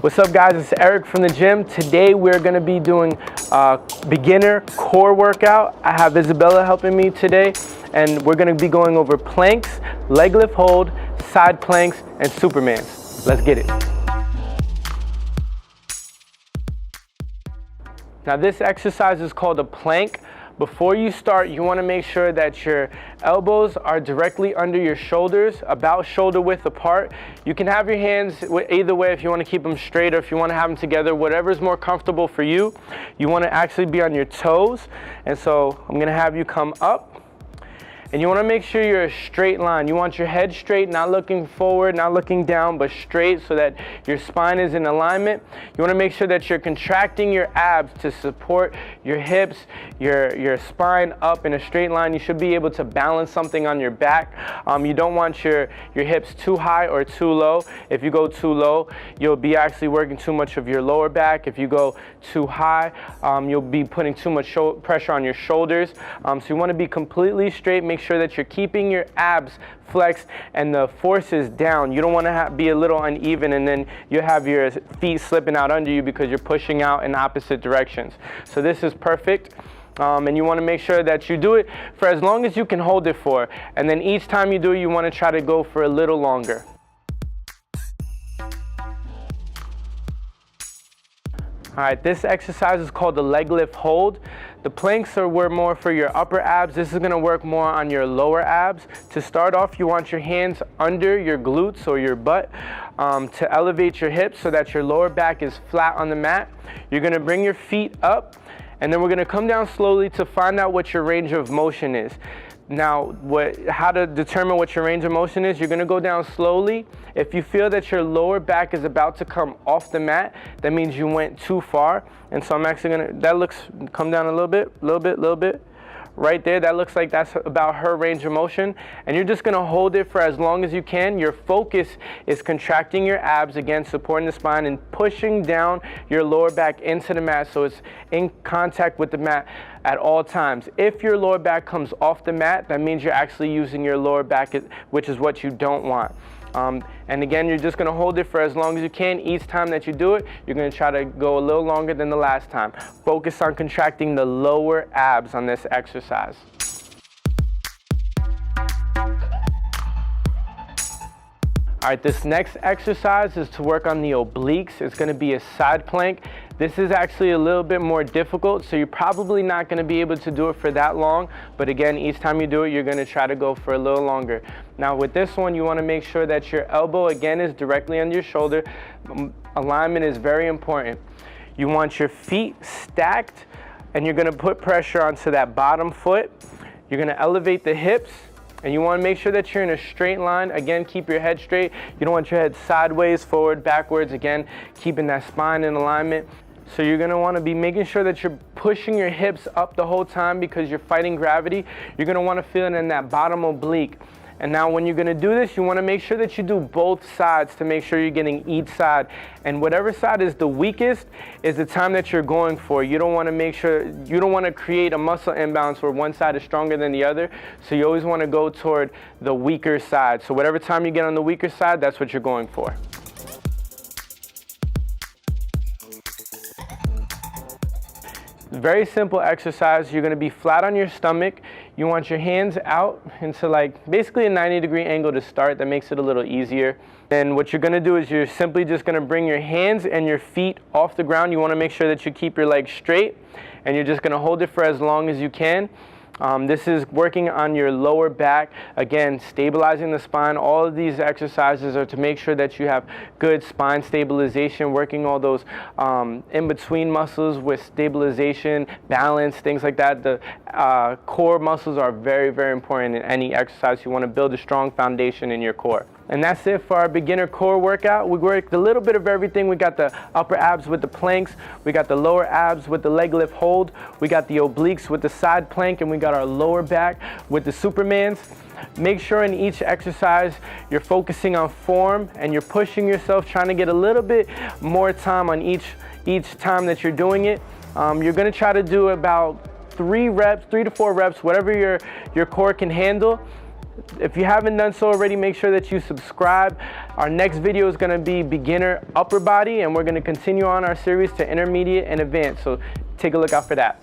What's up guys, it's Eric from the gym. Today we're gonna be doing a beginner core workout. I have Isabella helping me today, and we're gonna be going over planks, leg lift hold, side planks, and Supermans. Let's get it. Now this exercise is called a plank. Before you start, you want to make sure that your elbows are directly under your shoulders, about shoulder width apart. You can have your hands either way if you want to keep them straight or if you want to have them together, whatever is more comfortable for you. You want to actually be on your toes. And so I'm going to have you come up. And you want to make sure you're a straight line. You want your head straight, not looking forward, not looking down, but straight so that your spine is in alignment. You want to make sure that you're contracting your abs to support your hips, your spine up in a straight line. You should be able to balance something on your back. You don't want your hips too high or too low. If you go too low, you'll be actually working too much of your lower back. If you go too high, you'll be putting too much pressure on your shoulders. So you want to be completely straight. Make sure that you're keeping your abs flexed and the force is down. You don't want to be a little uneven and then you have your feet slipping out under you because you're pushing out in opposite directions. So this is perfect. And you want to make sure that you do it for as long as you can hold it for. And then each time you do it, you want to try to go for a little longer. All right, this exercise is called the leg lift hold. The planks are more for your upper abs. This is gonna work more on your lower abs. To start off, you want your hands under your glutes or your butt to elevate your hips so that your lower back is flat on the mat. You're gonna bring your feet up, and then we're gonna come down slowly to find out what your range of motion is. Now, how to determine what your range of motion is, you're gonna go down slowly. If you feel that your lower back is about to come off the mat, that means you went too far. And so I'm actually come down a little bit. Right there, that looks like that's about her range of motion. And you're just gonna hold it for as long as you can. Your focus is contracting your abs, again, supporting the spine and pushing down your lower back into the mat so it's in contact with the mat at all times. If your lower back comes off the mat, that means you're actually using your lower back, which is what you don't want. And again, you're just gonna hold it for as long as you can. Each time that you do it, you're gonna try to go a little longer than the last time. Focus on contracting the lower abs on this exercise. All right, this next exercise is to work on the obliques. It's gonna be a side plank. This is actually a little bit more difficult, so you're probably not gonna be able to do it for that long, but again, each time you do it, you're gonna try to go for a little longer. Now with this one, you wanna make sure that your elbow, again, is directly under your shoulder. Alignment is very important. You want your feet stacked, and you're gonna put pressure onto that bottom foot. You're gonna elevate the hips, and you want to make sure that you're in a straight line. Again, keep your head straight. You don't want your head sideways, forward, backwards. Again, keeping that spine in alignment. So you're going to want to be making sure that you're pushing your hips up the whole time because you're fighting gravity. You're going to want to feel it in that bottom oblique. And now when you're going to do this, you want to make sure that you do both sides to make sure you're getting each side. And whatever side is the weakest is the time that you're going for. You don't want to create a muscle imbalance where one side is stronger than the other. So you always want to go toward the weaker side. So whatever time you get on the weaker side, that's what you're going for. Very simple exercise. You're going to be flat on your stomach. You want your hands out into basically a 90-degree angle to start. That makes it a little easier. And what you're going to do is you're simply just going to bring your hands and your feet off the ground. You want to make sure that you keep your legs straight, and you're just going to hold it for as long as you can. This is working on your lower back, again, stabilizing the spine. All of these exercises are to make sure that you have good spine stabilization, working all those in-between muscles with stabilization, balance, things like that. The core muscles are very, very important in any exercise. You want to build a strong foundation in your core. And that's it for our beginner core workout. We worked a little bit of everything. We got the upper abs with the planks. We got the lower abs with the leg lift hold. We got the obliques with the side plank, and we got our lower back with the Supermans. Make sure in each exercise you're focusing on form and you're pushing yourself, trying to get a little bit more time on each time that you're doing it. You're gonna try to do about 3 to 4 reps, whatever your core can handle. If you haven't done so already, make sure that you subscribe. Our next video is going to be beginner upper body, and we're going to continue on our series to intermediate and advanced. So take a look out for that.